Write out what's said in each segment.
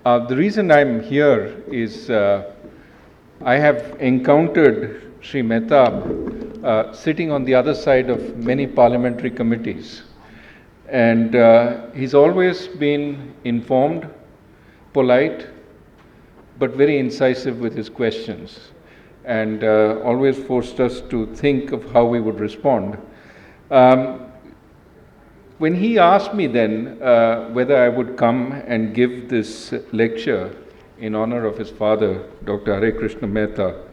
The reason I'm here is I have encountered Sri Mahatab sitting on the other side of many parliamentary committees. And he's always been informed, polite, but very incisive with his questions, and always forced us to think of how we would respond. When he asked me then whether I would come and give this lecture in honor of his father, Dr. Harekrushna Mehta,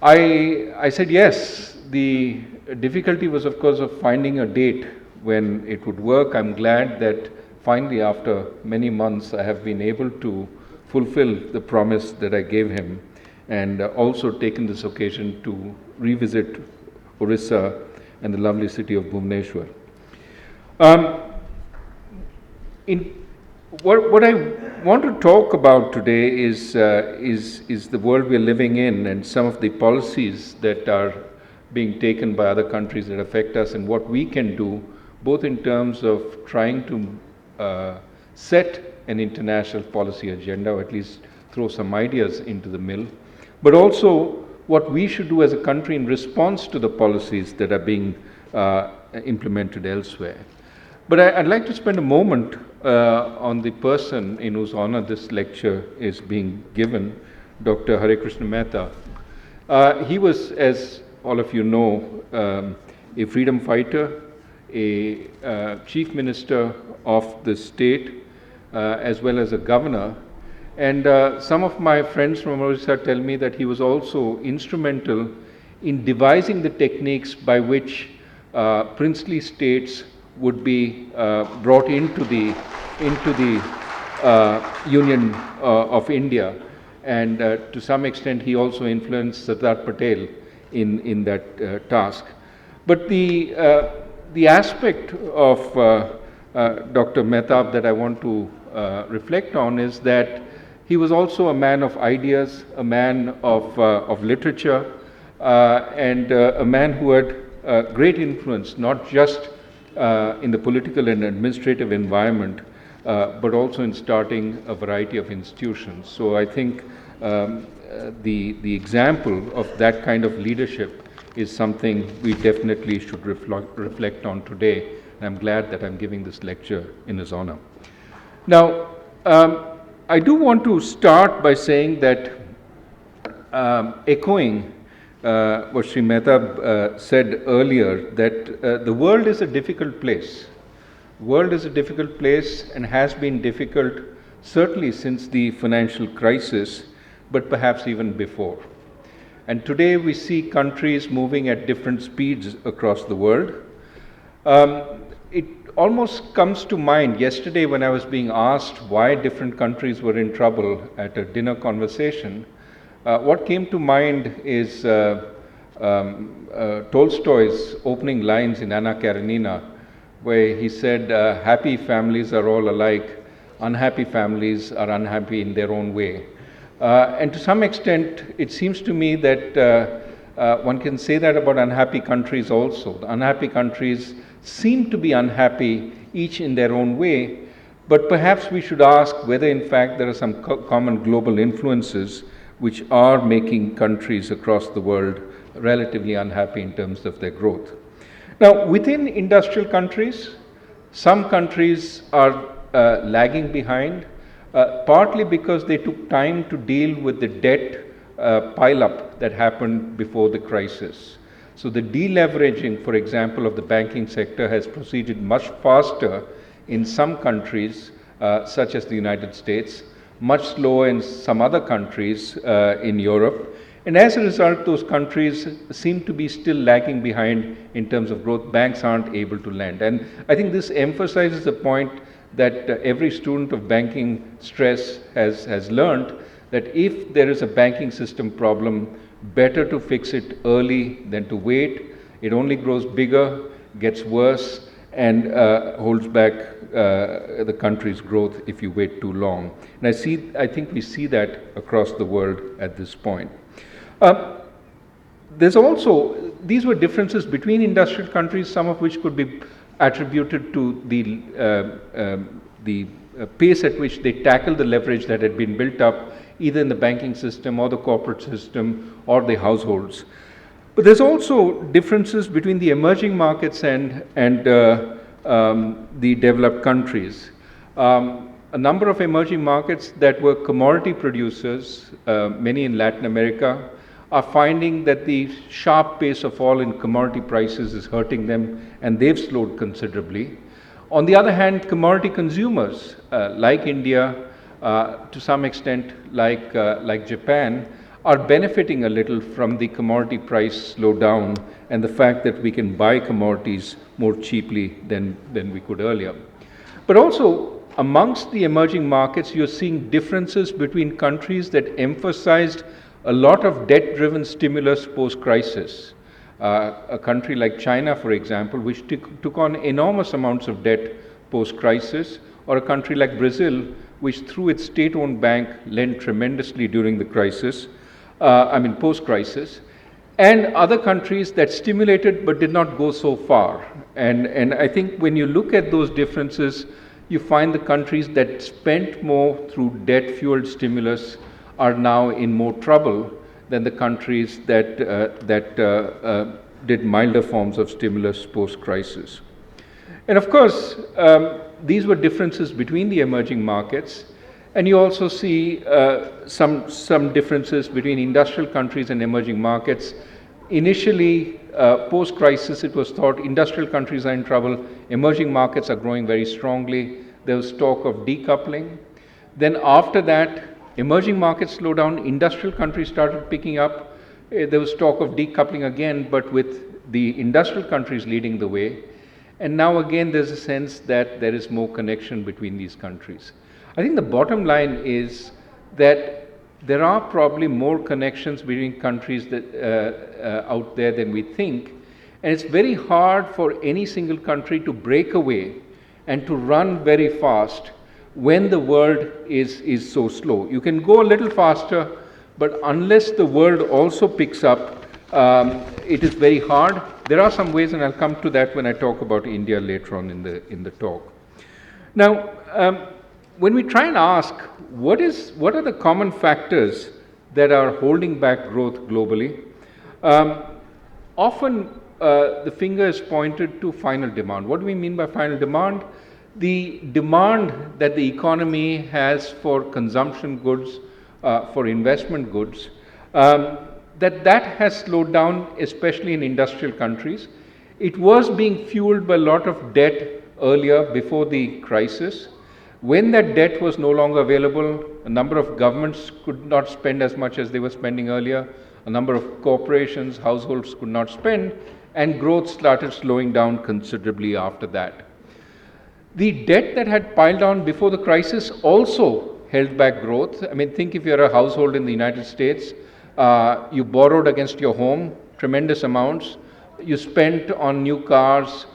I said yes. The difficulty was, of course, of finding a date when it would work. I'm glad that finally, after many months, I have been able to fulfill the promise that I gave him, and also taken this occasion to revisit Odisha and the lovely city of Bhubaneswar. What I want to talk about today is the world we're living in, and some of the policies that are being taken by other countries that affect us, and what we can do, both in terms of trying to set an international policy agenda, or at least throw some ideas into the mill, but also what we should do as a country in response to the policies that are being implemented elsewhere. But I'd like to spend a moment on the person in whose honor this lecture is being given, Dr. Harekrushna Mehta. He was, as all of you know, a freedom fighter, a chief minister of the state, as well as a governor. And some of my friends from Odisha tell me that he was also instrumental in devising the techniques by which princely states would be brought into the Union of India, and to some extent he also influenced Sardar Patel in that task. But the aspect of Dr. Mahatab that I want to reflect on is that he was also a man of ideas, a man of literature, and a man who had great influence, not just in the political and administrative environment, but also in starting a variety of institutions. So I think the example of that kind of leadership is something we definitely should reflect on today. And I'm glad that I'm giving this lecture in his honor. Now, I do want to start by saying that, echoing what Sri Mahatab said earlier, that the world is a difficult place. The world is a difficult place and has been difficult certainly since the financial crisis, but perhaps even before. And today we see countries moving at different speeds across the world. It almost comes to mind yesterday when I was being asked why different countries were in trouble at a dinner conversation. What came to mind is Tolstoy's opening lines in Anna Karenina, where he said, happy families are all alike, unhappy families are unhappy in their own way. And to some extent, it seems to me that one can say that about unhappy countries also. The unhappy countries seem to be unhappy each in their own way, but perhaps we should ask whether in fact there are some common global influences which are making countries across the world relatively unhappy in terms of their growth. Now, within industrial countries, some countries are lagging behind, partly because they took time to deal with the debt pile-up that happened before the crisis. So the deleveraging, for example, of the banking sector has proceeded much faster in some countries, such as the United States, much slower in some other countries in Europe. And as a result, those countries seem to be still lagging behind in terms of growth. Banks aren't able to lend. And I think this emphasizes the point that every student of banking stress has learned, that if there is a banking system problem, better to fix it early than to wait. It only grows bigger, gets worse, and holds back the country's growth if you wait too long. And I think we see that across the world at this point. There's also, these were differences between industrial countries, some of which could be attributed to the pace at which they tackle the leverage that had been built up either in the banking system or the corporate system or the households. But there's also differences between the emerging markets and the developed countries. A number of emerging markets that were commodity producers, many in Latin America, are finding that the sharp pace of fall in commodity prices is hurting them, and they've slowed considerably. On the other hand, commodity consumers like India, to some extent like Japan, are benefiting a little from the commodity price slowdown and the fact that we can buy commodities more cheaply than we could earlier. But also, amongst the emerging markets, you're seeing differences between countries that emphasized a lot of debt-driven stimulus post-crisis. A country like China, for example, which took on enormous amounts of debt post-crisis, or a country like Brazil, which through its state-owned bank lent tremendously during the crisis, post-crisis, and other countries that stimulated but did not go so far. And I think when you look at those differences, you find the countries that spent more through debt-fueled stimulus are now in more trouble than the countries that did milder forms of stimulus post-crisis. And of course, these were differences between the emerging markets, and you also see some differences between industrial countries and emerging markets. Initially, post-crisis, it was thought industrial countries are in trouble, emerging markets are growing very strongly. There was talk of decoupling. Then after that, emerging markets slowed down, industrial countries started picking up. There was talk of decoupling again, but with the industrial countries leading the way. And now again, there's a sense that there is more connection between these countries. I think the bottom line is that there are probably more connections between countries that, out there than we think. And it's very hard for any single country to break away and to run very fast when the world is so slow. You can go a little faster, but unless the world also picks up, it is very hard. There are some ways, and I'll come to that when I talk about India later on in the talk. Now, when we try and ask what are the common factors that are holding back growth globally, often the finger is pointed to final demand. What do we mean by final demand? The demand that the economy has for consumption goods, for investment goods, that has slowed down, especially in industrial countries. It was being fueled by a lot of debt earlier, before the crisis. When that debt was no longer available, a number of governments could not spend as much as they were spending earlier. A number of corporations, households could not spend, and growth started slowing down considerably after that. The debt that had piled on before the crisis also held back growth. I mean, think if you're a household in the United States, you borrowed against your home tremendous amounts. You spent on new cars,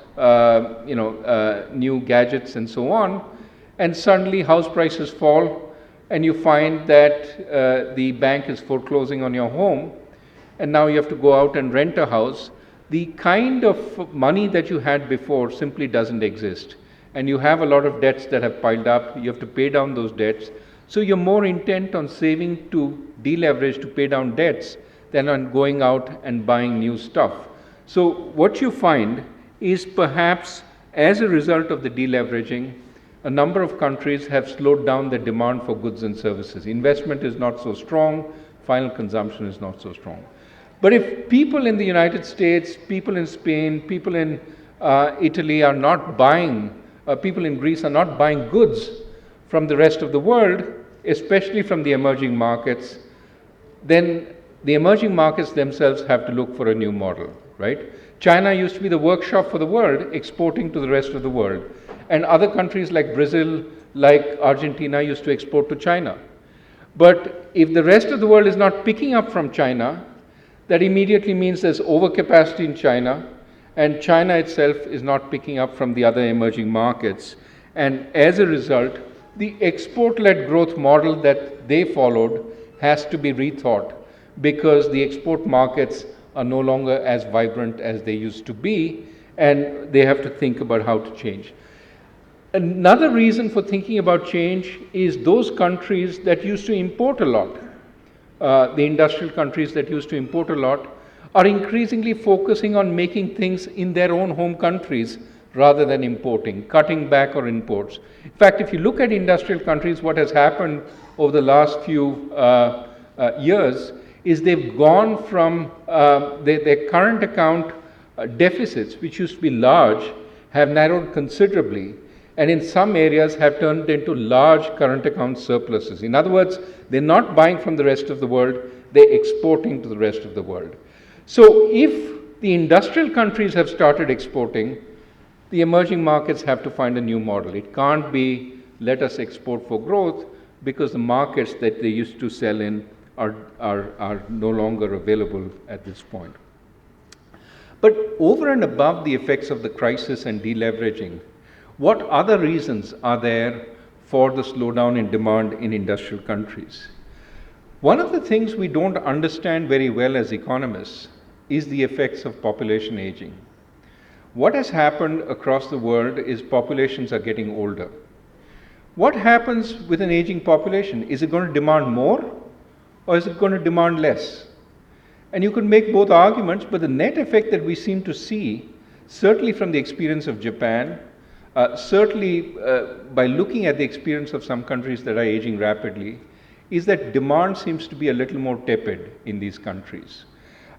new gadgets and so on, and suddenly house prices fall and you find that the bank is foreclosing on your home, and now you have to go out and rent a house. The kind of money that you had before simply doesn't exist, and you have a lot of debts that have piled up. You have to pay down those debts. So you're more intent on saving to deleverage, to pay down debts, than on going out and buying new stuff. So what you find is, perhaps as a result of the deleveraging, a number of countries have slowed down the demand for goods and services. Investment is not so strong, final consumption is not so strong. But if people in the United States, people in Spain, people in Italy are not buying, people in Greece are not buying goods from the rest of the world, especially from the emerging markets, then the emerging markets themselves have to look for a new model, right? China used to be the workshop for the world, exporting to the rest of the world. And other countries like Brazil, like Argentina, used to export to China. But if the rest of the world is not picking up from China, that immediately means there's overcapacity in China, and China itself is not picking up from the other emerging markets. And as a result, the export-led growth model that they followed has to be rethought, because the export markets are no longer as vibrant as they used to be, and they have to think about how to change. Another reason for thinking about change is those countries that used to import a lot, the industrial countries that used to import a lot, are increasingly focusing on making things in their own home countries rather than importing, cutting back on imports. In fact, if you look at industrial countries, what has happened over the last few years is they've gone from their current account deficits, which used to be large, have narrowed considerably, and in some areas have turned into large current account surpluses. In other words, they're not buying from the rest of the world, they're exporting to the rest of the world. So if the industrial countries have started exporting, the emerging markets have to find a new model. It can't be let us export for growth, because the markets that they used to sell in are no longer available at this point. But over and above the effects of the crisis and deleveraging, what other reasons are there for the slowdown in demand in industrial countries? One of the things we don't understand very well as economists is the effects of population aging. What has happened across the world is populations are getting older. What happens with an aging population? Is it going to demand more, or is it going to demand less? And you could make both arguments, but the net effect that we seem to see, certainly from the experience of Japan, certainly by looking at the experience of some countries that are aging rapidly, is that demand seems to be a little more tepid in these countries.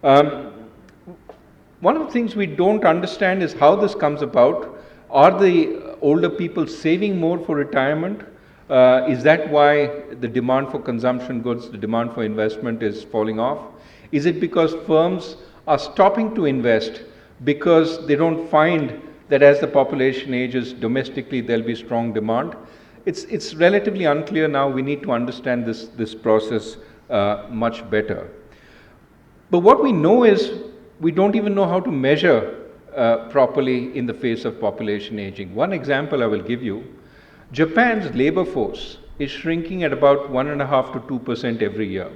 One of the things we don't understand is how this comes about. Are the older people saving more for retirement? Is that why the demand for consumption goods, the demand for investment is falling off? Is it because firms are stopping to invest because they don't find that as the population ages domestically there'll be strong demand? It's relatively unclear now. We need to understand this process much better. But what we know is we don't even know how to measure properly in the face of population aging. One example I will give you: Japan's labor force is shrinking at about 1.5% to 2% every year.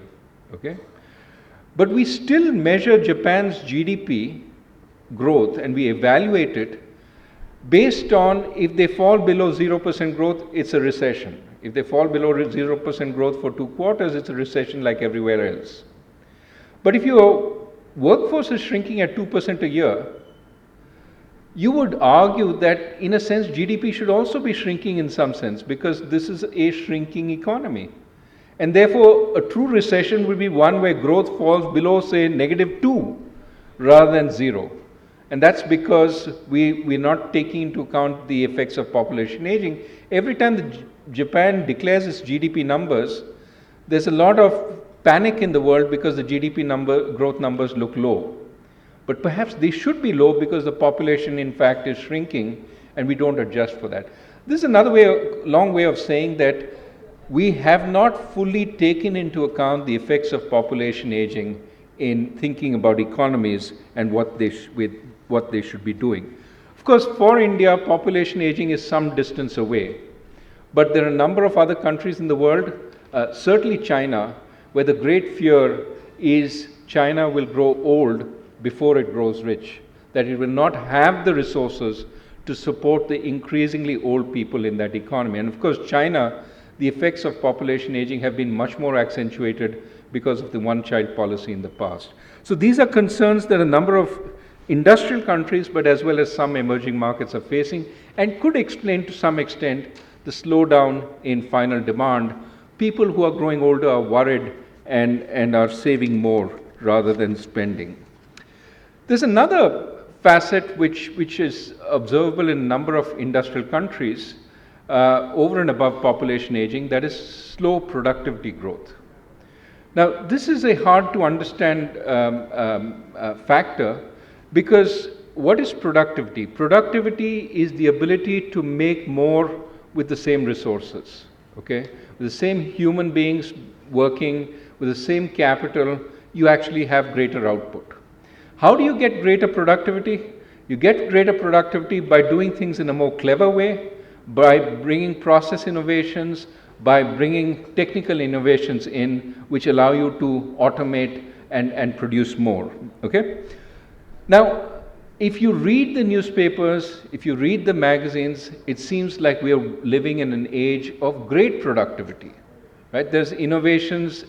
Okay? But we still measure Japan's GDP growth and we evaluate it based on if they fall below 0% growth, it's a recession. If they fall below 0% growth for 2 quarters, it's a recession like everywhere else. But if your workforce is shrinking at 2% a year, you would argue that in a sense GDP should also be shrinking in some sense, because this is a shrinking economy. And therefore a true recession would be one where growth falls below, say, -2 rather than 0. And that's because we're not taking into account the effects of population aging. Every time Japan declares its GDP numbers, there's a lot of panic in the world because the GDP growth numbers look low. But perhaps they should be low because the population in fact is shrinking and we don't adjust for that. This is another long way of saying that we have not fully taken into account the effects of population aging in thinking about economies and what they should be doing. Of course, for India, population aging is some distance away. But there are a number of other countries in the world, certainly China, where the great fear is China will grow old before it grows rich, that it will not have the resources to support the increasingly old people in that economy. And of course, China, the effects of population aging have been much more accentuated because of the one-child policy in the past. So these are concerns that a number of industrial countries, but as well as some emerging markets are facing, and could explain to some extent the slowdown in final demand. People who are growing older are worried and are saving more rather than spending. There's another facet which is observable in a number of industrial countries over and above population aging, that is slow productivity growth. Now, this is a hard to understand factor, because what is productivity? Productivity is the ability to make more with the same resources, okay? With the same human beings working, with the same capital, you actually have greater output. How do you get greater productivity? You get greater productivity by doing things in a more clever way, by bringing process innovations, by bringing technical innovations in which allow you to automate and produce more, okay? Now, if you read the newspapers, if you read the magazines, it seems like we are living in an age of great productivity, right? There's innovations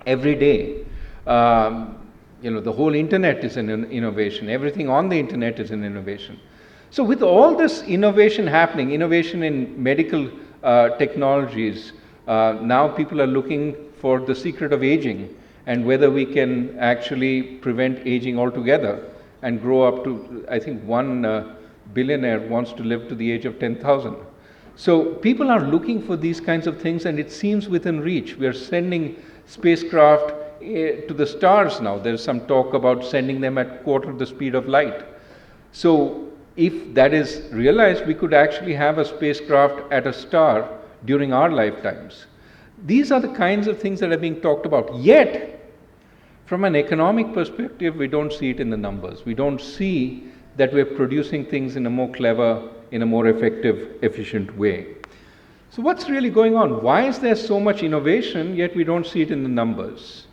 every day. The whole internet is an innovation. Everything on the internet is an innovation. So with all this innovation happening, innovation in medical technologies, now people are looking for the secret of aging and whether we can actually prevent aging altogether and grow up to, I think one billionaire wants to live to the age of 10,000. So people are looking for these kinds of things, and it seems within reach. We are sending spacecraft to the stars now. There's some talk about sending them at quarter the speed of light. So if that is realized, we could actually have a spacecraft at a star during our lifetimes. These are the kinds of things that are being talked about. Yet, from an economic perspective, we don't see it in the numbers. We don't see that we're producing things in a more clever, in a more effective, efficient way. So what's really going on? Why is there so much innovation, yet we don't see it in the numbers?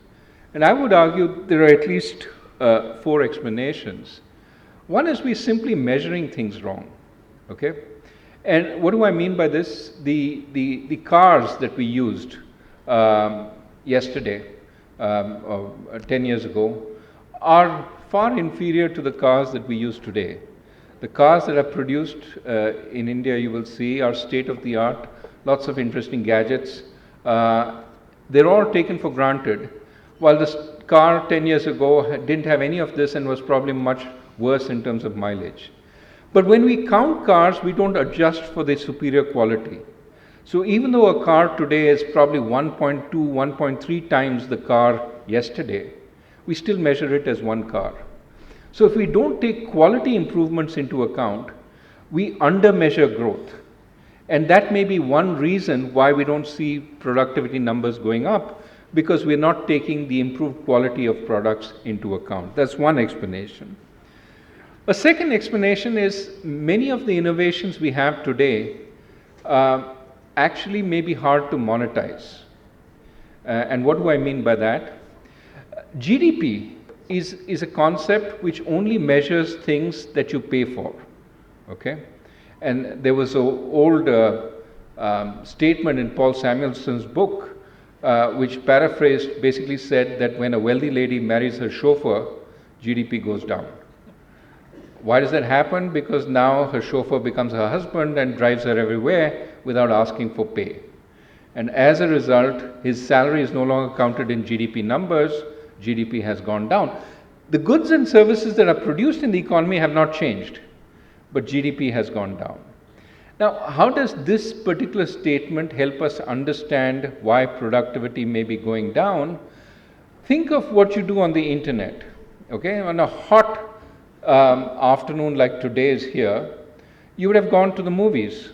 And I would argue there are at least 4 explanations. One is we're simply measuring things wrong, okay? And what do I mean by this? The cars that we used yesterday, or 10 years ago, are far inferior to the cars that we use today. The cars that are produced in India, you will see, are state of the art, lots of interesting gadgets. They're all taken for granted, while this car 10 years ago didn't have any of this and was probably much worse in terms of mileage. But when we count cars, we don't adjust for the superior quality. So even though a car today is probably 1.2, 1.3 times the car yesterday, we still measure it as one car. So if we don't take quality improvements into account, we undermeasure growth. And that may be one reason why we don't see productivity numbers going up, because we're not taking the improved quality of products into account. That's one explanation. A second explanation is many of the innovations we have today actually may be hard to monetize. And what do I mean by that? GDP is a concept which only measures things that you pay for, okay? And there was an old statement in Paul Samuelson's book, which paraphrased basically said that when a wealthy lady marries her chauffeur, GDP goes down. Why does that happen? Because now her chauffeur becomes her husband and drives her everywhere without asking for pay. And as a result, his salary is no longer counted in GDP numbers. GDP has gone down. The goods and services that are produced in the economy have not changed, but GDP has gone down. Now, how does this particular statement help us understand why productivity may be going down? Think of what you do on the internet, okay? On a hot afternoon like today is here, you would have gone to the movies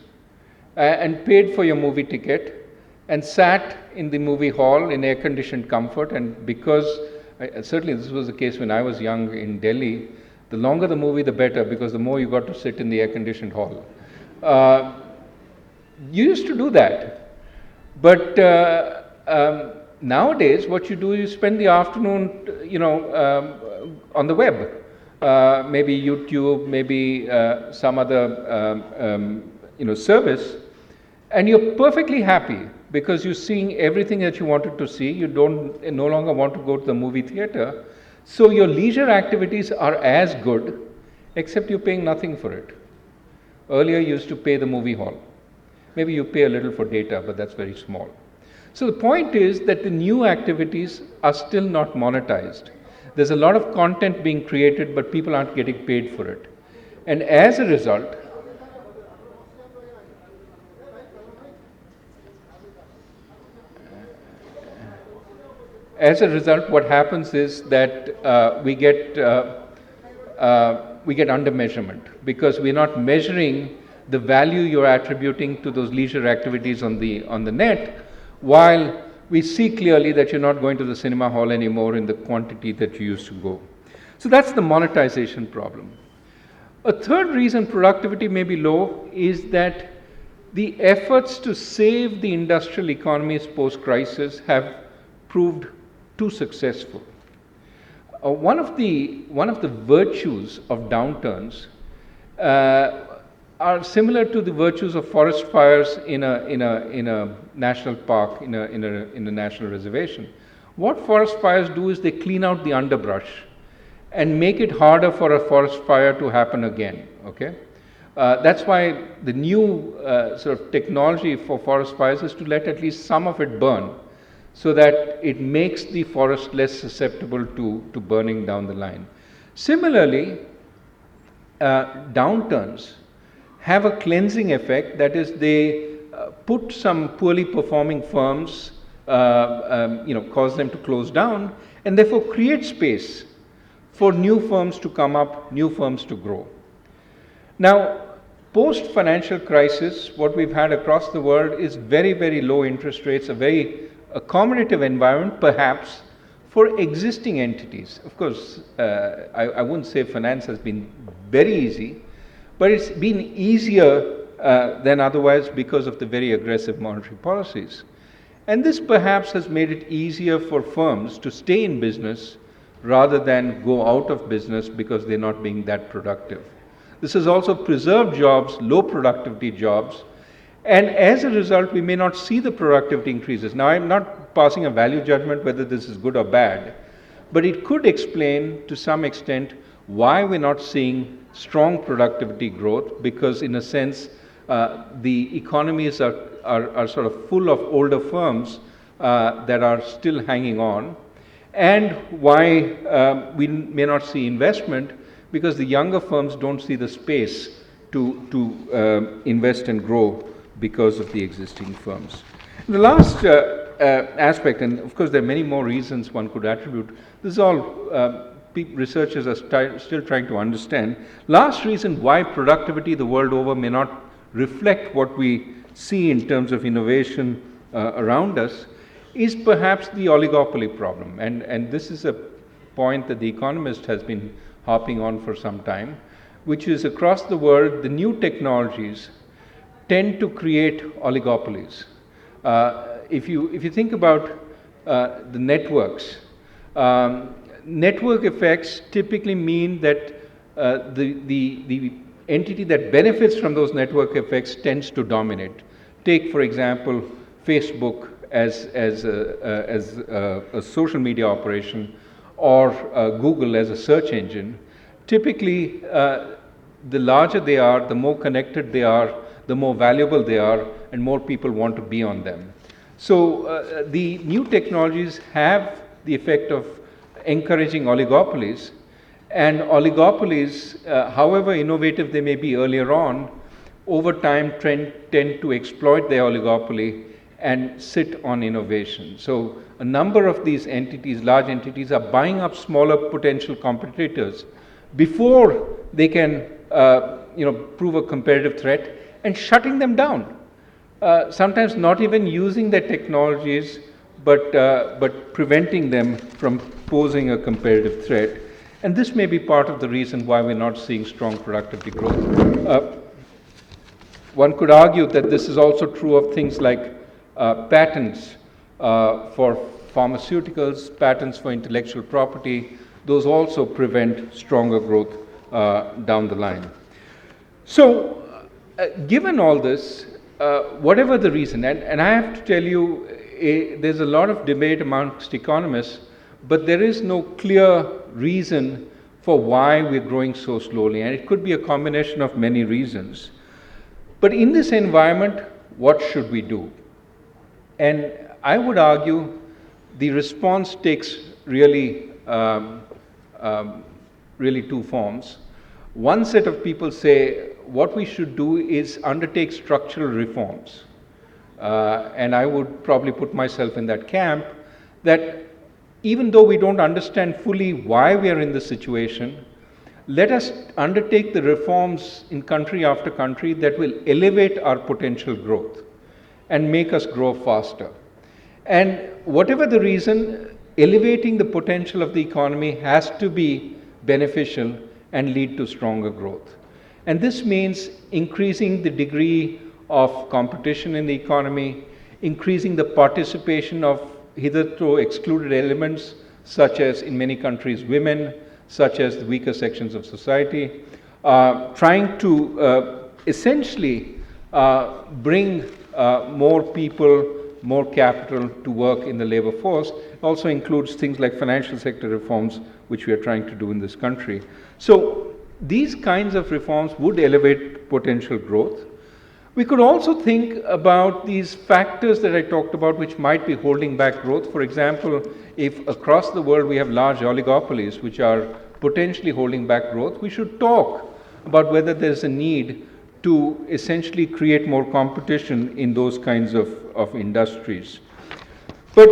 and paid for your movie ticket and sat in the movie hall in air-conditioned comfort. And because, certainly this was the case when I was young in Delhi, the longer the movie, the better, because the more you got to sit in the air-conditioned hall. You used to do that. But nowadays, what you do is spend the afternoon, on the web. Maybe YouTube, maybe some other service, and you're perfectly happy because you're seeing everything that you wanted to see. You no longer want to go to the movie theater, so your leisure activities are as good, except you're paying nothing for it. Earlier you used to pay the movie hall. Maybe you pay a little for data, but that's very small. So the point is that the new activities are still not monetized. There's a lot of content being created, but people aren't getting paid for it. And as a result, what happens is that we get under measurement, because we're not measuring the value you're attributing to those leisure activities on the net, while we see clearly that you're not going to the cinema hall anymore in the quantity that you used to go. So that's the monetization problem. A third reason productivity may be low is that the efforts to save the industrial economies post-crisis have proved too successful. One of the virtues of downturns are similar to the virtues of forest fires in a national park, in a national reservation. What forest fires do is they clean out the underbrush and make it harder for a forest fire to happen again. Okay, that's why the new sort of technology for forest fires is to let at least some of it burn, so that it makes the forest less susceptible to burning down the line. Similarly, downturns have a cleansing effect. That is, they put some poorly performing firms, cause them to close down, and therefore create space for new firms to come up, new firms to grow. Now, post-financial crisis, what we've had across the world is very, very low interest rates, a very accommodative environment, perhaps, for existing entities. Of course, I wouldn't say finance has been very easy, but it's been easier than otherwise because of the very aggressive monetary policies. And this perhaps has made it easier for firms to stay in business rather than go out of business because they're not being that productive. This has also preserved jobs, low productivity jobs, and as a result, we may not see the productivity increases. Now, I'm not passing a value judgment whether this is good or bad, but it could explain to some extent why we're not seeing strong productivity growth, because in a sense, the economies are sort of full of older firms that are still hanging on, and why we may not see investment, because the younger firms don't see the space to invest and grow because of the existing firms. The last aspect, and of course there are many more reasons one could attribute, this is all researchers are still trying to understand. Last reason why productivity the world over may not reflect what we see in terms of innovation around us is perhaps the oligopoly problem. And this is a point that The Economist has been harping on for some time, which is across the world, the new technologies tend to create oligopolies. If you think about the networks, network effects typically mean that the entity that benefits from those network effects tends to dominate. Take, for example, Facebook as a social media operation, or Google as a search engine. Typically, the larger they are, the more connected they are, the more valuable they are, and more people want to be on them. So the new technologies have the effect of encouraging oligopolies, and oligopolies, however innovative they may be earlier on, over time tend to exploit their oligopoly and sit on innovation. So a number of these entities, large entities, are buying up smaller potential competitors before they can prove a competitive threat, and shutting them down. Sometimes not even using their technologies, but preventing them from posing a competitive threat. And this may be part of the reason why we're not seeing strong productivity growth. One could argue that this is also true of things like patents for pharmaceuticals, patents for intellectual property. Those also prevent stronger growth down the line. So, given all this, whatever the reason, and I have to tell you, there's a lot of debate amongst economists, but there is no clear reason for why we're growing so slowly, and it could be a combination of many reasons. But in this environment, what should we do? And I would argue the response takes really two forms. One set of people say what we should do is undertake structural reforms. And I would probably put myself in that camp, that even though we don't understand fully why we are in this situation, let us undertake the reforms in country after country that will elevate our potential growth and make us grow faster. And whatever the reason, elevating the potential of the economy has to be beneficial and lead to stronger growth. And this means increasing the degree of competition in the economy, increasing the participation of hitherto excluded elements such as in many countries women, such as the weaker sections of society, trying to essentially bring more people, more capital to work in the labor force. It also includes things like financial sector reforms, which we are trying to do in this country. So these kinds of reforms would elevate potential growth. We could also think about these factors that I talked about which might be holding back growth. For example, if across the world we have large oligopolies which are potentially holding back growth, we should talk about whether there's a need to essentially create more competition in those kinds of industries. But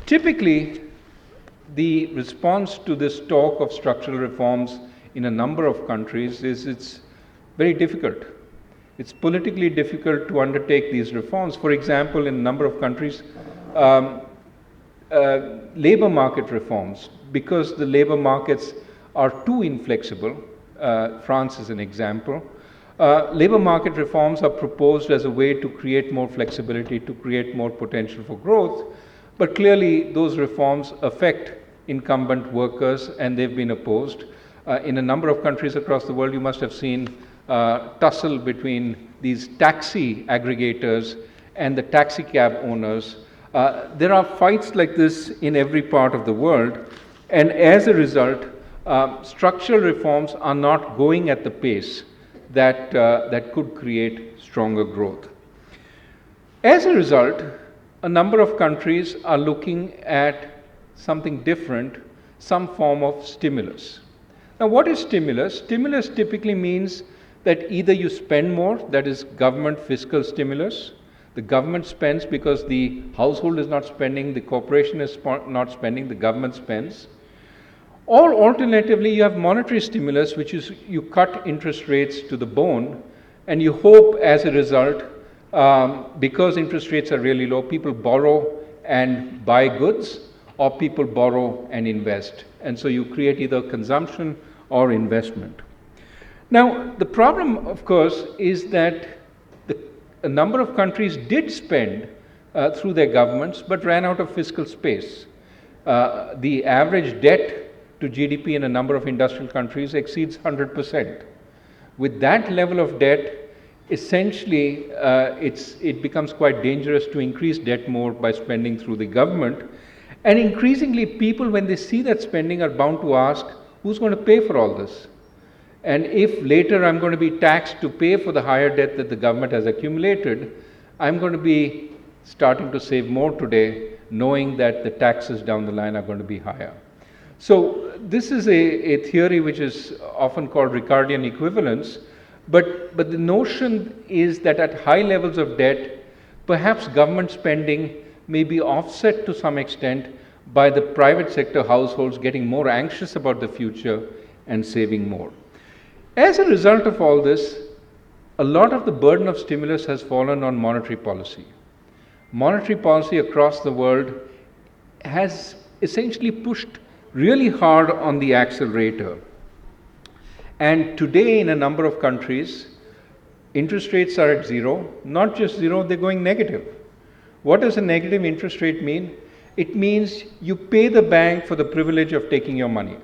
typically, the response to this talk of structural reforms in a number of countries is it's very difficult. It's politically difficult to undertake these reforms. For example, in a number of countries, labor market reforms, because the labor markets are too inflexible. France is an example. Labor market reforms are proposed as a way to create more flexibility, to create more potential for growth, but clearly those reforms affect incumbent workers and they've been opposed. In a number of countries across the world, you must have seen tussle between these taxi aggregators and the taxi cab owners. There are fights like this in every part of the world, and as a result, structural reforms are not going at the pace that could create stronger growth. As a result, a number of countries are looking at something different, some form of stimulus. Now, what is stimulus? Stimulus typically means that either you spend more, that is government fiscal stimulus. The government spends because the household is not spending, the corporation is not spending, the government spends. Or alternatively, you have monetary stimulus, which is you cut interest rates to the bone, and you hope as a result, because interest rates are really low, people borrow and buy goods, or people borrow and invest. And so you create either consumption or investment. Now, the problem, of course, is that a number of countries did spend through their governments, but ran out of fiscal space. The average debt to GDP in a number of industrial countries exceeds 100%. With that level of debt, essentially, it becomes quite dangerous to increase debt more by spending through the government. And increasingly, people, when they see that spending, are bound to ask, who's going to pay for all this? And if later I'm going to be taxed to pay for the higher debt that the government has accumulated, I'm going to be starting to save more today, knowing that the taxes down the line are going to be higher. So this is a theory which is often called Ricardian equivalence, but the notion is that at high levels of debt, perhaps government spending may be offset to some extent by the private sector households getting more anxious about the future and saving more. As a result of all this, a lot of the burden of stimulus has fallen on monetary policy. Monetary policy across the world has essentially pushed really hard on the accelerator. And today, in a number of countries, interest rates are at zero. Not just zero, they're going negative. What does a negative interest rate mean? It means you pay the bank for the privilege of taking your money.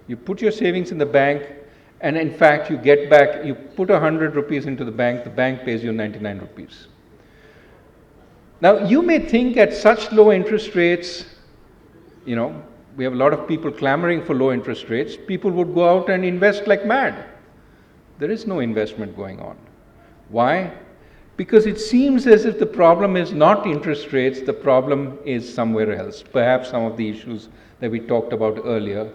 You put your savings in the bank, and in fact, you get back, you put 100 rupees into the bank pays you 99 rupees. Now, you may think at such low interest rates, we have a lot of people clamoring for low interest rates, people would go out and invest like mad. There is no investment going on. Why? Because it seems as if the problem is not interest rates, the problem is somewhere else. Perhaps some of the issues that we talked about earlier.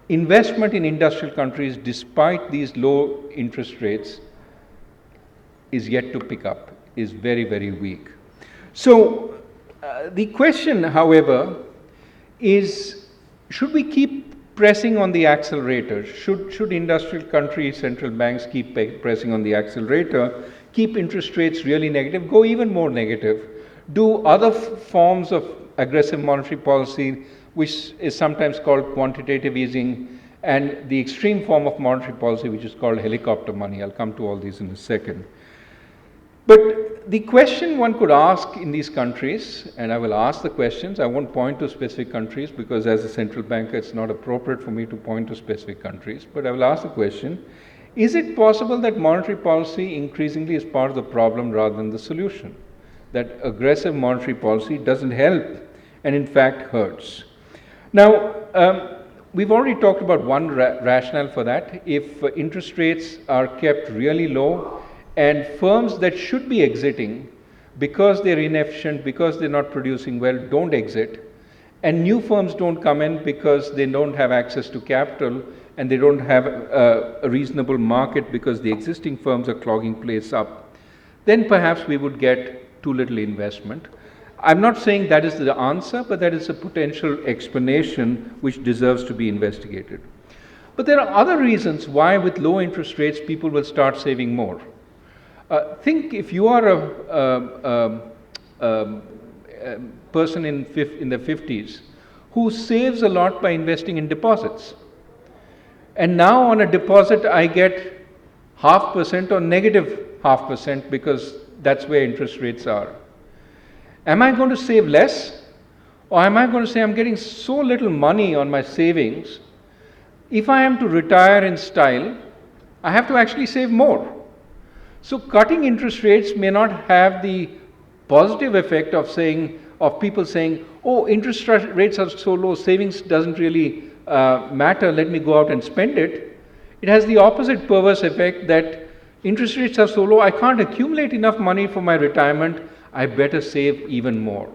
Investment in industrial countries, despite these low interest rates, is yet to pick up, is very, very weak. So the question, however, is should we keep pressing on the accelerator? Should industrial countries, central banks keep pressing on the accelerator, keep interest rates really negative, go even more negative, do other forms of aggressive monetary policy, which is sometimes called quantitative easing, and the extreme form of monetary policy, which is called helicopter money. I'll come to all these in a second. But the question one could ask in these countries, and I will ask the questions, I won't point to specific countries because as a central banker it's not appropriate for me to point to specific countries, but I will ask the question, is it possible that monetary policy increasingly is part of the problem rather than the solution? That aggressive monetary policy doesn't help and in fact hurts. Now, we've already talked about one rationale for that. If interest rates are kept really low and firms that should be exiting because they're inefficient, because they're not producing well, don't exit, and new firms don't come in because they don't have access to capital and they don't have a reasonable market because the existing firms are clogging place up, then perhaps we would get too little investment. I'm not saying that is the answer, but that is a potential explanation which deserves to be investigated. But there are other reasons why with low interest rates people will start saving more. Think if you are a person in the 50s who saves a lot by investing in deposits. And now on a deposit I get 0.5% or negative 0.5% because that's where interest rates are. Am I going to save less? Or am I going to say I'm getting so little money on my savings, if I am to retire in style, I have to actually save more. So cutting interest rates may not have the positive effect of people saying, oh, interest rates are so low, savings doesn't really matter, let me go out and spend it. It has the opposite perverse effect that interest rates are so low, I can't accumulate enough money for my retirement, I better save even more.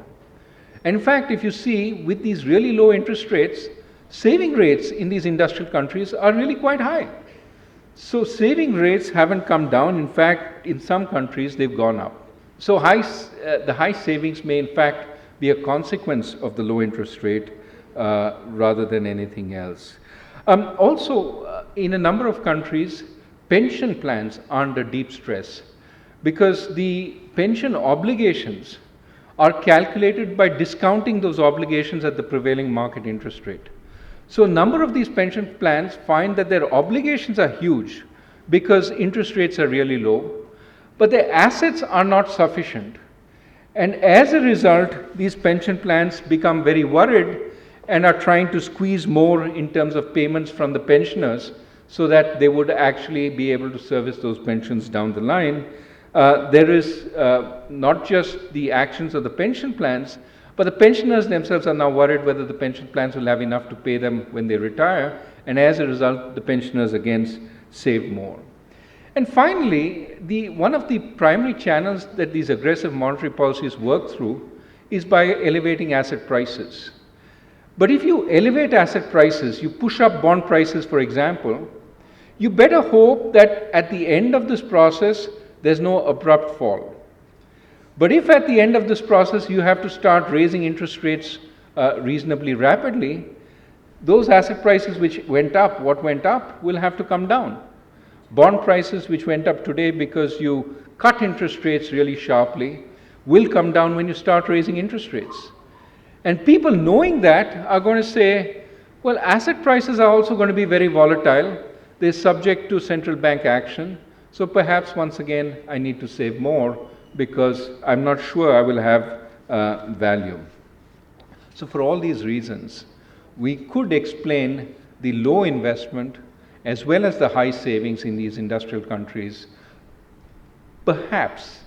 And in fact, if you see, with these really low interest rates, saving rates in these industrial countries are really quite high. So saving rates haven't come down. In fact, in some countries, they've gone up. So the high savings may in fact be a consequence of the low interest rate rather than anything else. Also, in a number of countries, pension plans are under deep stress because the pension obligations are calculated by discounting those obligations at the prevailing market interest rate. So a number of these pension plans find that their obligations are huge because interest rates are really low, but their assets are not sufficient. And as a result, these pension plans become very worried and are trying to squeeze more in terms of payments from the pensioners so that they would actually be able to service those pensions down the line. There is not just the actions of the pension plans, but the pensioners themselves are now worried whether the pension plans will have enough to pay them when they retire, and as a result, the pensioners again save more. And finally, one of the primary channels that these aggressive monetary policies work through is by elevating asset prices. But if you elevate asset prices, you push up bond prices, for example, you better hope that at the end of this process, there's no abrupt fall. But if at the end of this process you have to start raising interest rates reasonably rapidly, those asset prices which went up, will have to come down. Bond prices which went up today because you cut interest rates really sharply will come down when you start raising interest rates. And people knowing that are going to say, well, asset prices are also going to be very volatile. They're subject to central bank action. So perhaps once again, I need to save more because I'm not sure I will have value. So for all these reasons, we could explain the low investment as well as the high savings in these industrial countries, perhaps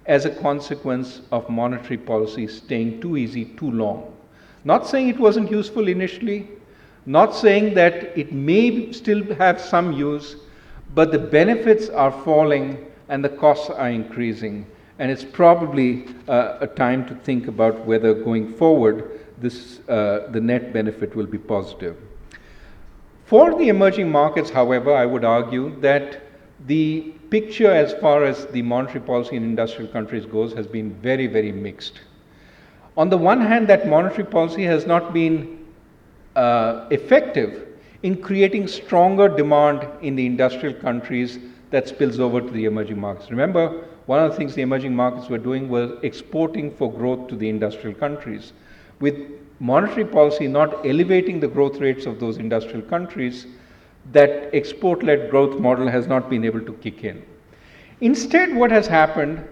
as a consequence of monetary policy staying too easy too long. Not saying it wasn't useful initially, not saying that it may still have some use, but the benefits are falling and the costs are increasing. And it's probably a time to think about whether going forward the net benefit will be positive. For the emerging markets, however, I would argue that the picture as far as the monetary policy in industrial countries goes has been very, very mixed. On the one hand, that monetary policy has not been effective in creating stronger demand in the industrial countries that spills over to the emerging markets. Remember, one of the things the emerging markets were doing was exporting for growth to the industrial countries. With monetary policy not elevating the growth rates of those industrial countries, that export-led growth model has not been able to kick in. Instead, what has happened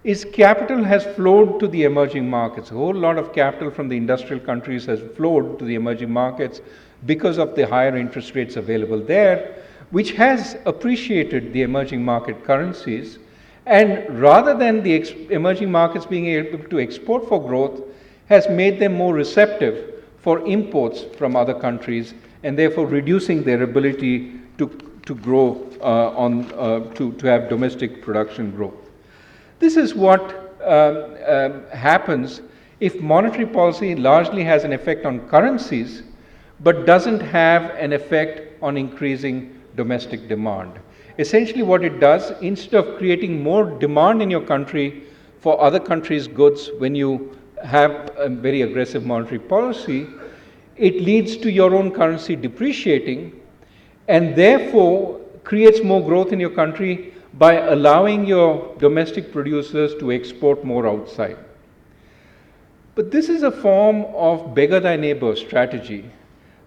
is capital has flowed to the emerging markets. A whole lot of capital from the industrial countries has flowed to the emerging markets because of the higher interest rates available there, which has appreciated the emerging market currencies. And rather than the emerging markets being able to export for growth, has made them more receptive for imports from other countries, and therefore reducing their ability to grow, to have domestic production growth. This is what happens if monetary policy largely has an effect on currencies, but doesn't have an effect on increasing domestic demand. Essentially what it does, instead of creating more demand in your country for other countries' goods when you have a very aggressive monetary policy, it leads to your own currency depreciating, and therefore creates more growth in your country by allowing your domestic producers to export more outside. But this is a form of beggar thy neighbor strategy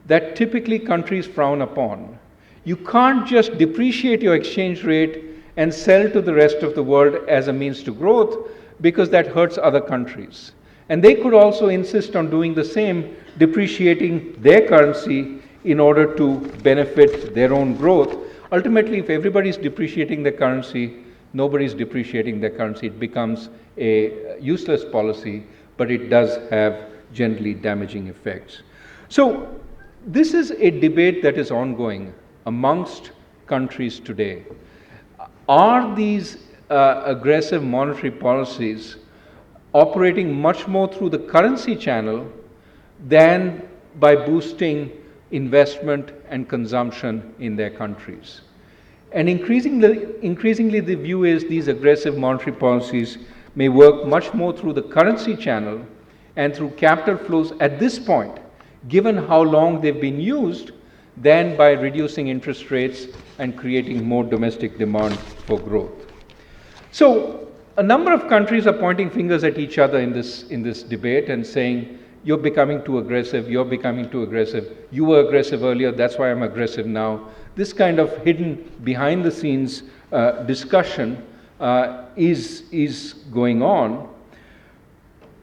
that typically countries frown upon. You can't just depreciate your exchange rate and sell to the rest of the world as a means to growth, because that hurts other countries. And they could also insist on doing the same, depreciating their currency in order to benefit their own growth. Ultimately, if everybody is depreciating their currency, nobody is depreciating their currency. It becomes a useless policy, but it does have generally damaging effects. So this is a debate that is ongoing amongst countries today. Are these aggressive monetary policies operating much more through the currency channel than by boosting investment and consumption in their countries? And increasingly the view is these aggressive monetary policies may work much more through the currency channel and through capital flows at this point, given how long they've been used, than by reducing interest rates and creating more domestic demand for growth. So a number of countries are pointing fingers at each other in this debate and saying, you're becoming too aggressive, you're becoming too aggressive, you were aggressive earlier, that's why I'm aggressive now. This kind of hidden behind the scenes discussion is going on.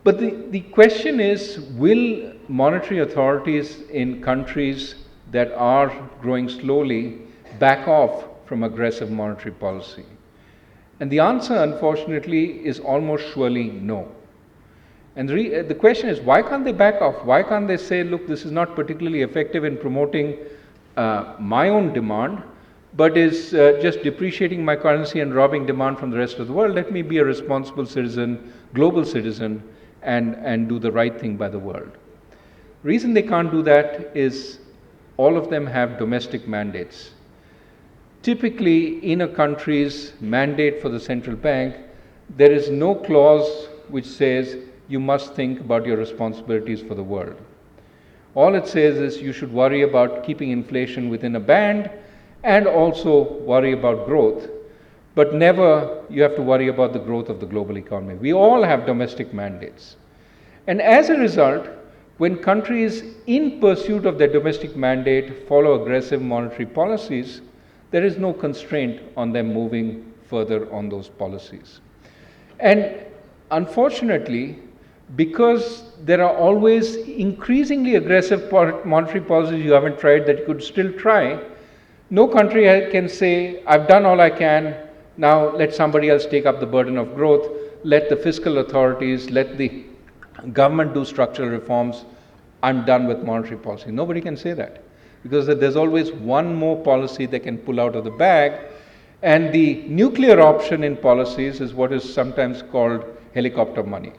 But the question is, will monetary authorities in countries that are growing slowly back off from aggressive monetary policy? And the answer, unfortunately, is almost surely no. And the question is, why can't they back off? Why can't they say, look, this is not particularly effective in promoting my own demand, but is just depreciating my currency and robbing demand from the rest of the world? Let me be a responsible citizen, global citizen, and do the right thing by the world. The reason they can't do that is all of them have domestic mandates. Typically, in a country's mandate for the central bank, there is no clause which says you must think about your responsibilities for the world. All it says is you should worry about keeping inflation within a band and also worry about growth, but never you have to worry about the growth of the global economy. We all have domestic mandates. And as a result, when countries in pursuit of their domestic mandate follow aggressive monetary policies, there is no constraint on them moving further on those policies. And unfortunately, because there are always increasingly aggressive monetary policies you haven't tried that you could still try, no country can say, I've done all I can, now let somebody else take up the burden of growth, let the fiscal authorities, let the government do structural reforms, I'm done with monetary policy. Nobody can say that, because there's always one more policy they can pull out of the bag, and the nuclear option in policies is what is sometimes called helicopter money.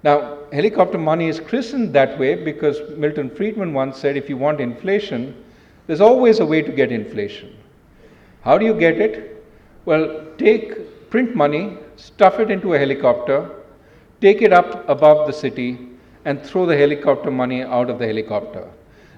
Now, helicopter money is christened that way because Milton Friedman once said, if you want inflation, there's always a way to get inflation. How do you get it? Well, take print money, stuff it into a helicopter, take it up above the city, and throw the helicopter money out of the helicopter.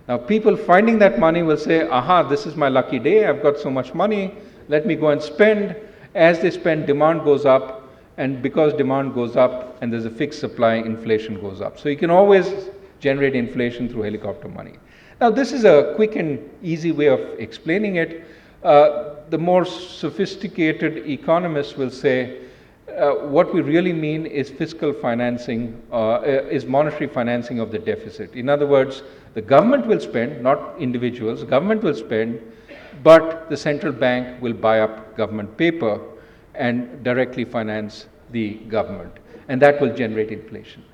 Now, people finding that money will say, aha, this is my lucky day, I've got so much money, let me go and spend. As they spend, demand goes up, and because demand goes up and there's a fixed supply, inflation goes up. So you can always generate inflation through helicopter money. Now, this is a quick and easy way of explaining it. The more sophisticated economists will say, what we really mean is fiscal financing, is monetary financing of the deficit. In other words, the government will spend, not individuals, the government will spend, but the central bank will buy up government paper and directly finance the government, and that will generate inflation.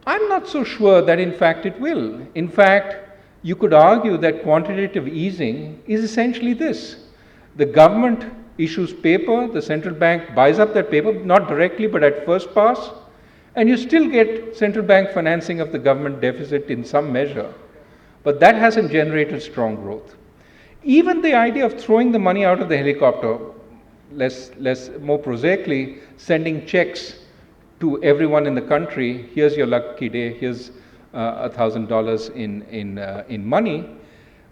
I'm not so sure that in fact it will. In fact, you could argue that quantitative easing is essentially this. The government issues paper, the central bank buys up that paper, not directly but at first pass, and you still get central bank financing of the government deficit in some measure. But that hasn't generated strong growth. Even the idea of throwing the money out of the helicopter, more prosaically, sending checks to everyone in the country, here's your lucky day, here's $1,000 in money,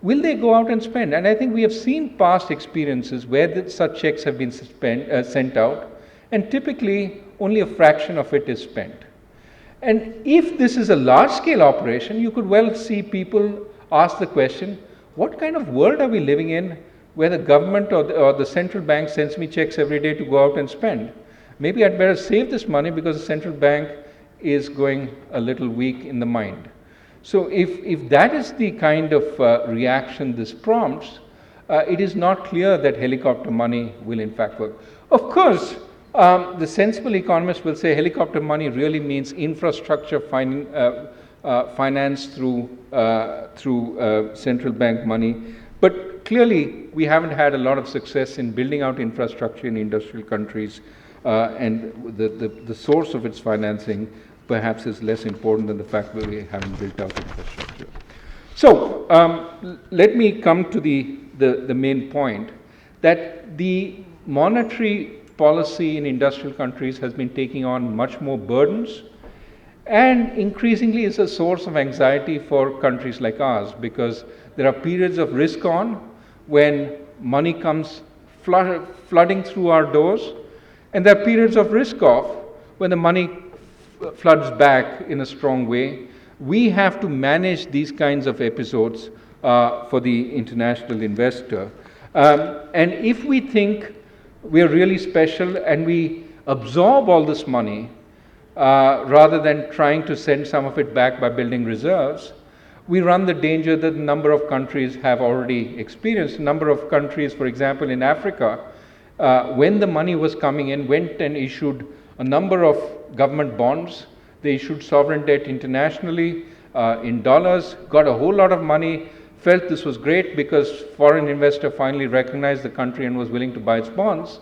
will they go out and spend? And I think we have seen past experiences where such checks have been sent out, and typically only a fraction of it is spent. And if this is a large-scale operation, you could well see people ask the question, what kind of world are we living in where the government or the central bank sends me checks every day to go out and spend? Maybe I'd better save this money because the central bank is going a little weak in the mind. So if that is the kind of reaction this prompts, it is not clear that helicopter money will in fact work. Of course, the sensible economist will say helicopter money really means infrastructure finance through central bank money. But clearly, we haven't had a lot of success in building out infrastructure in industrial countries, and the source of its financing perhaps is less important than the fact that we haven't built out infrastructure. So let me come to the main point, that the monetary policy in industrial countries has been taking on much more burdens, and increasingly is a source of anxiety for countries like ours, because there are periods of risk on when money comes flooding through our doors, and there are periods of risk off when the money floods back in a strong way. We have to manage these kinds of episodes for the international investor. And if we think we're really special and we absorb all this money rather than trying to send some of it back by building reserves, we run the danger that a number of countries have already experienced. A number of countries, for example, in Africa, when the money was coming in, went and issued a number of government bonds. They issued sovereign debt internationally in dollars, got a whole lot of money, felt this was great because foreign investor finally recognized the country and was willing to buy its bonds.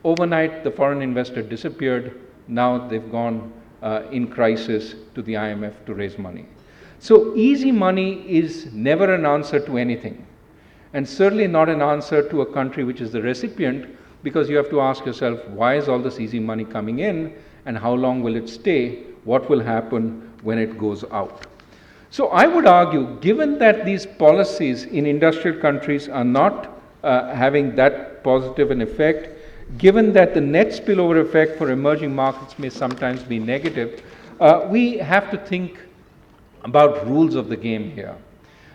Overnight, the foreign investor disappeared. Now they've gone in crisis to the IMF to raise money. So easy money is never an answer to anything, and certainly not an answer to a country which is the recipient, because you have to ask yourself, why is all this easy money coming in, and how long will it stay? What will happen when it goes out? So I would argue, given that these policies in industrial countries are not having that positive an effect, given that the net spillover effect for emerging markets may sometimes be negative, we have to think about rules of the game here.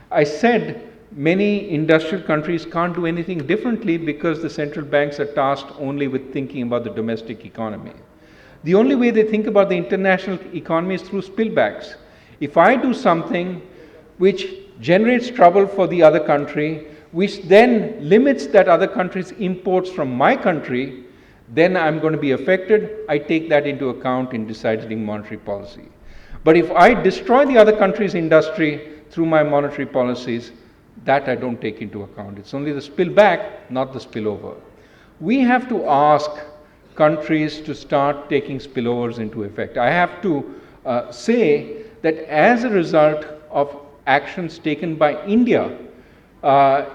I said many industrial countries can't do anything differently because the central banks are tasked only with thinking about the domestic economy. The only way they think about the international economy is through spillbacks. If I do something which generates trouble for the other country, which then limits that other country's imports from my country, then I'm going to be affected. I take that into account in deciding monetary policy. But if I destroy the other country's industry through my monetary policies, that I don't take into account. It's only the spillback, not the spillover. We have to ask countries to start taking spillovers into effect. I have to say that as a result of actions taken by India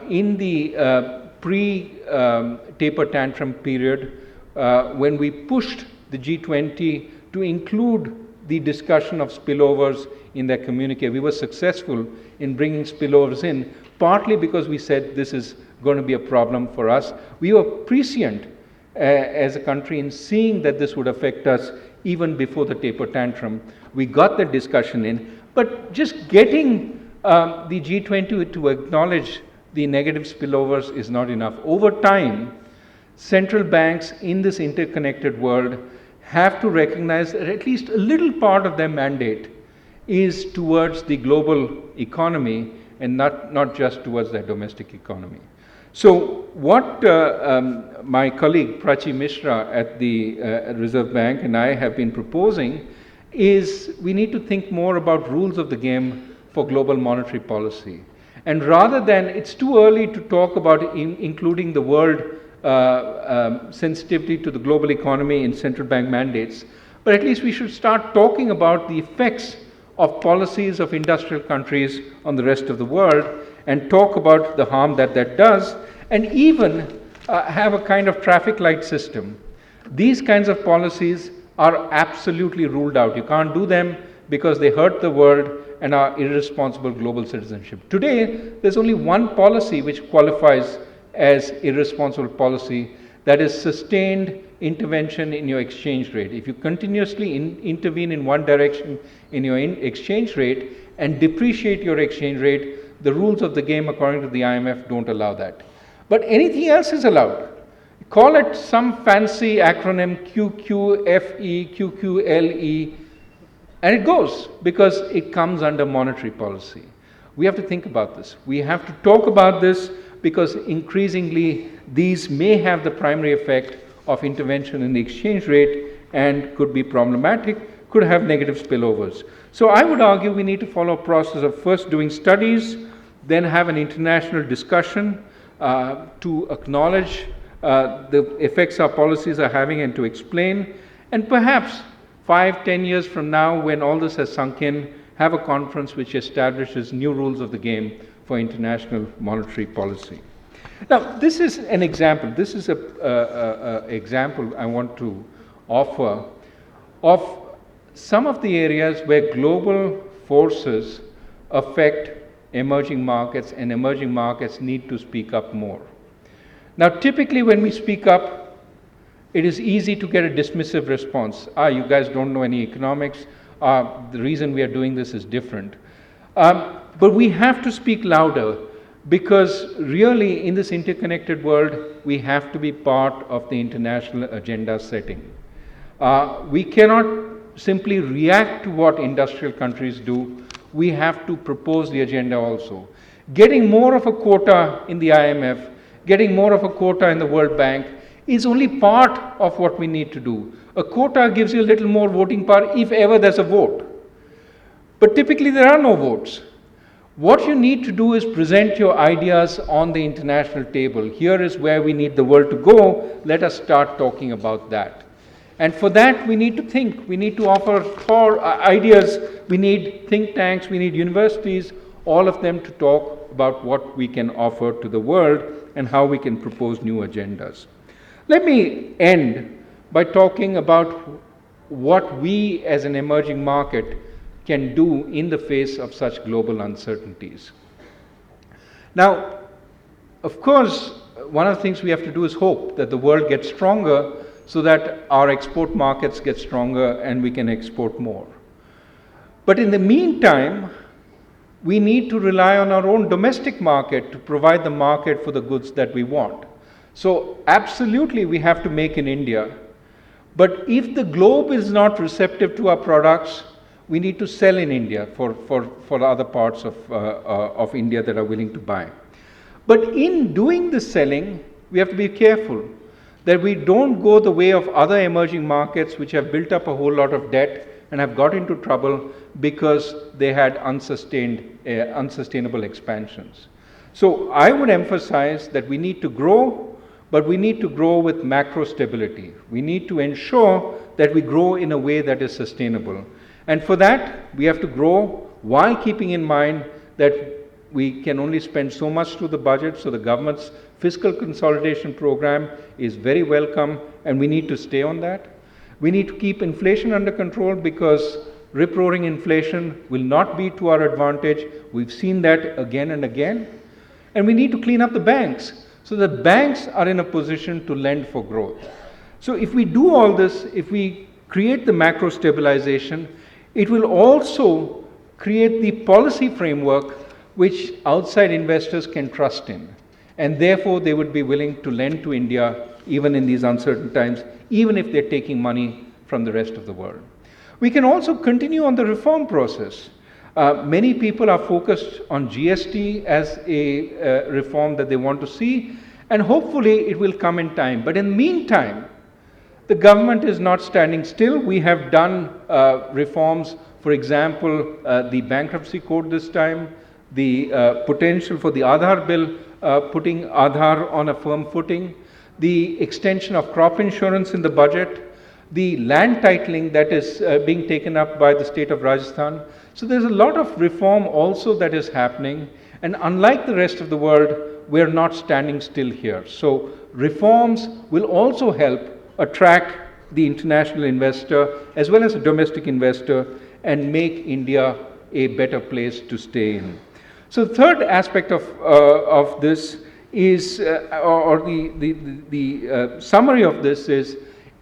in the pre-taper tantrum period, when we pushed the G20 to include the discussion of spillovers in their communique, we were successful in bringing spillovers in, partly because we said this is going to be a problem for us. We were prescient as a country in seeing that this would affect us even before the taper tantrum. We got the discussion in, but just getting the G20 to acknowledge the negative spillovers is not enough. Over time, central banks in this interconnected world have to recognize that at least a little part of their mandate is towards the global economy and not just towards their domestic economy. So what my colleague Prachi Mishra at the Reserve Bank and I have been proposing is we need to think more about rules of the game for global monetary policy. And rather than, it's too early to talk about including the world sensitivity to the global economy in central bank mandates, but at least we should start talking about the effects of policies of industrial countries on the rest of the world and talk about the harm that that does, and even have a kind of traffic light system. These kinds of policies are absolutely ruled out. You can't do them because they hurt the world and are irresponsible global citizenship. Today, there's only one policy which qualifies as irresponsible policy, that is sustained intervention in your exchange rate. If you continuously intervene in one direction in your exchange rate and depreciate your exchange rate, the rules of the game according to the IMF don't allow that. But anything else is allowed. Call it some fancy acronym QQFE, QQLE, and it goes because it comes under monetary policy. We have to think about this. We have to talk about this because increasingly these may have the primary effect of intervention in the exchange rate and could be problematic, could have negative spillovers. So I would argue we need to follow a process of first doing studies, then have an international discussion to acknowledge the effects our policies are having and to explain, and perhaps 5-10 years from now, when all this has sunk in, have a conference which establishes new rules of the game for international monetary policy. Now, this is an example. This is an example I want to offer of some of the areas where global forces affect emerging markets, and emerging markets need to speak up more. Now, typically when we speak up, it is easy to get a dismissive response. You guys don't know any economics. The reason we are doing this is different. But we have to speak louder because really in this interconnected world, we have to be part of the international agenda setting. We cannot simply react to what industrial countries do. We have to propose the agenda also. Getting more of a quota in the IMF, getting more of a quota in the World Bank is only part of what we need to do. A quota gives you a little more voting power if ever there's a vote. But typically there are no votes. What you need to do is present your ideas on the international table. Here is where we need the world to go. Let us start talking about that. And for that, we need to think. We need to offer ideas. We need think tanks. We need universities, all of them to talk about what we can offer to the world and how we can propose new agendas. Let me end by talking about what we as an emerging market can do in the face of such global uncertainties. Now, of course, one of the things we have to do is hope that the world gets stronger so that our export markets get stronger and we can export more. But in the meantime, we need to rely on our own domestic market to provide the market for the goods that we want. So absolutely we have to make in India. But if the globe is not receptive to our products, we need to sell in India for other parts of India that are willing to buy. But in doing the selling, we have to be careful that we don't go the way of other emerging markets which have built up a whole lot of debt and have got into trouble because they had unsustainable expansions. So I would emphasize that we need to grow, but we need to grow with macro stability. We need to ensure that we grow in a way that is sustainable. And for that, we have to grow while keeping in mind that we can only spend so much through the budget, so the government's fiscal consolidation program is very welcome, and we need to stay on that. We need to keep inflation under control because rip-roaring inflation will not be to our advantage. We've seen that again and again. And we need to clean up the banks so that banks are in a position to lend for growth. So if we do all this, if we create the macro stabilization, it will also create the policy framework which outside investors can trust in. And therefore, they would be willing to lend to India even in these uncertain times, even if they're taking money from the rest of the world. We can also continue on the reform process. Many people are focused on GST as a reform that they want to see, and hopefully it will come in time. But in the meantime, the government is not standing still. We have done reforms, for example, the bankruptcy code this time, the potential for the Aadhaar bill, putting Aadhaar on a firm footing, the extension of crop insurance in the budget, the land titling that is being taken up by the state of Rajasthan. So there's a lot of reform also that is happening, and unlike the rest of the world, we're not standing still here. So reforms will also help attract the international investor as well as a domestic investor and make India a better place to stay in. So the third aspect of this is, or the summary of this is,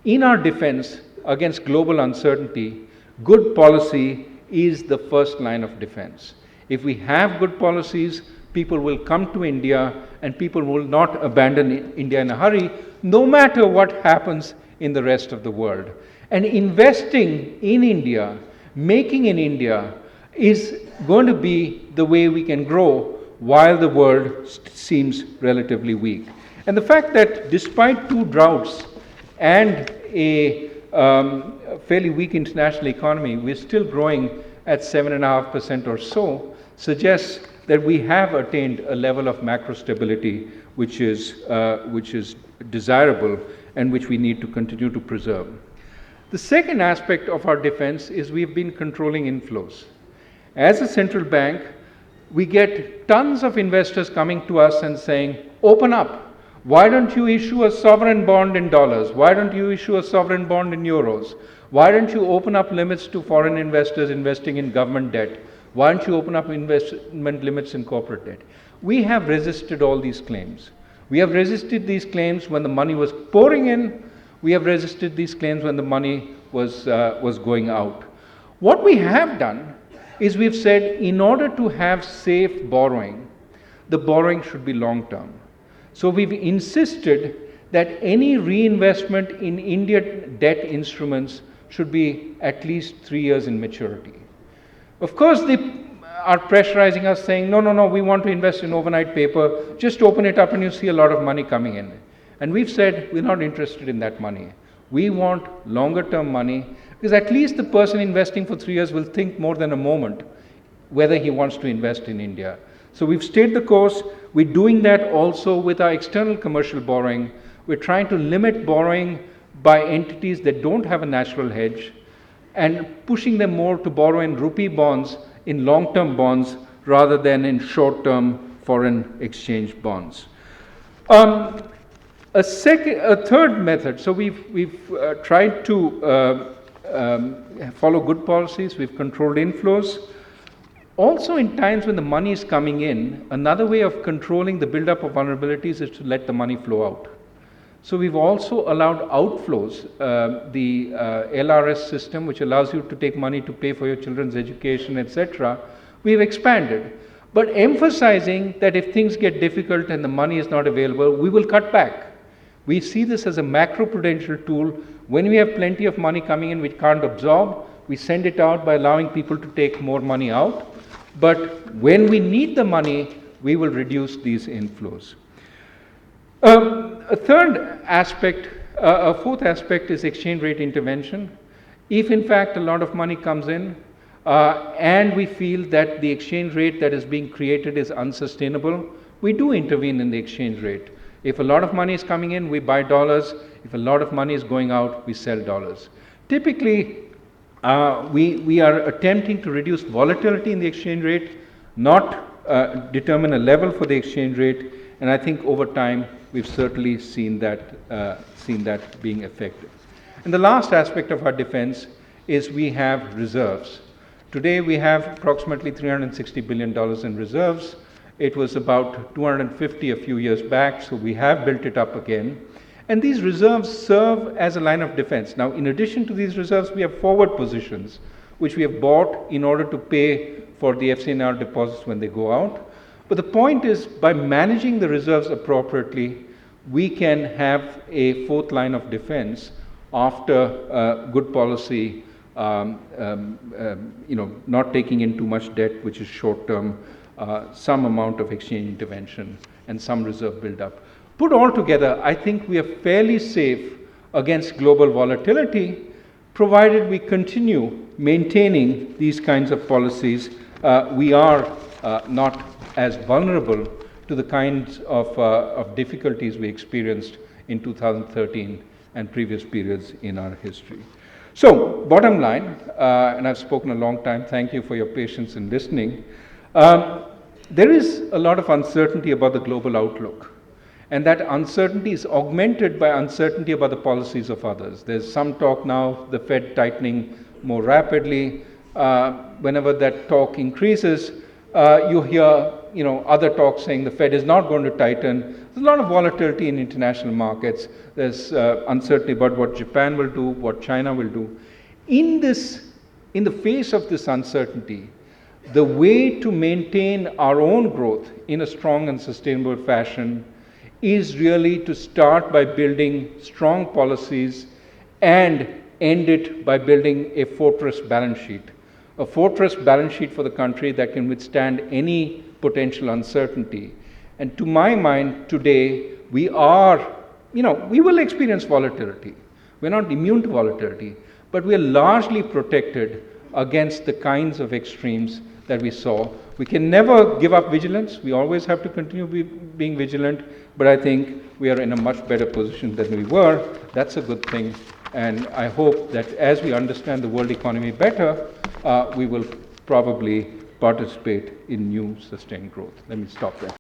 in our defense against global uncertainty, good policy is the first line of defense. If we have good policies, people will come to India and people will not abandon India in a hurry, no matter what happens in the rest of the world. And investing in India, making in India, is going to be the way we can grow while the world seems relatively weak. And the fact that despite 2 droughts and a fairly weak international economy, we're still growing at 7.5% or so, suggests that we have attained a level of macro stability which is desirable and which we need to continue to preserve. The second aspect of our defense is we've been controlling inflows. As a central bank, we get tons of investors coming to us and saying, open up. Why don't you issue a sovereign bond in dollars? Why don't you issue a sovereign bond in euros? Why don't you open up limits to foreign investors investing in government debt? Why don't you open up investment limits in corporate debt? We have resisted all these claims. We have resisted these claims when the money was pouring in. We have resisted these claims when the money was going out. What we have done is we've said, in order to have safe borrowing, the borrowing should be long-term. So we've insisted that any reinvestment in Indian debt instruments should be at least 3 years in maturity. Of course, they are pressurizing us, saying, no, we want to invest in overnight paper. Just open it up and you see a lot of money coming in. And we've said, we're not interested in that money. We want longer term money, because at least the person investing for 3 years will think more than a moment whether he wants to invest in India. So we've stayed the course. We're doing that also with our external commercial borrowing. We're trying to limit borrowing by entities that don't have a natural hedge and pushing them more to borrow in rupee bonds, in long-term bonds, rather than in short-term foreign exchange bonds. A third method, so we've tried to follow good policies, we've controlled inflows. Also, in times when the money is coming in, another way of controlling the buildup of vulnerabilities is to let the money flow out. So we've also allowed outflows. The LRS system, which allows you to take money to pay for your children's education, etc., we've expanded. But emphasizing that if things get difficult and the money is not available, we will cut back. We see this as a macro-prudential tool. When we have plenty of money coming in which can't absorb, we send it out by allowing people to take more money out. But when we need the money, we will reduce these inflows. A fourth aspect is exchange rate intervention. If in fact a lot of money comes in and we feel that the exchange rate that is being created is unsustainable, we do intervene in the exchange rate. If a lot of money is coming in, we buy dollars. If a lot of money is going out, we sell dollars. Typically, we are attempting to reduce volatility in the exchange rate, not determine a level for the exchange rate, and I think over time we've certainly seen that being effective. And the last aspect of our defense is we have reserves. Today we have approximately $360 billion in reserves. It was about 250 a few years back, so we have built it up again. And these reserves serve as a line of defense. Now, in addition to these reserves, we have forward positions, which we have bought in order to pay for the FCNR deposits when they go out. But the point is, by managing the reserves appropriately, we can have a fourth line of defense after good policy, not taking in too much debt, which is short term, some amount of exchange intervention, and some reserve build-up. Put all together, I think we are fairly safe against global volatility, provided we continue maintaining these kinds of policies. We are not as vulnerable to the kinds of difficulties we experienced in 2013 and previous periods in our history. So, bottom line, and I've spoken a long time, thank you for your patience in listening. There is a lot of uncertainty about the global outlook, and that uncertainty is augmented by uncertainty about the policies of others. There's some talk now, the Fed tightening more rapidly. Whenever that talk increases, you hear other talk saying the Fed is not going to tighten. There's a lot of volatility in international markets. There's uncertainty about what Japan will do, what China will do. In the face of this uncertainty, the way to maintain our own growth in a strong and sustainable fashion is really to start by building strong policies and end it by building a fortress balance sheet. A fortress balance sheet for the country that can withstand any potential uncertainty. And to my mind, today, we will experience volatility. We're not immune to volatility, but we are largely protected against the kinds of extremes that we saw. We can never give up vigilance. We always have to continue being vigilant, but I think we are in a much better position than we were. That's a good thing. And I hope that as we understand the world economy better, we will probably participate in new sustained growth. Let me stop there.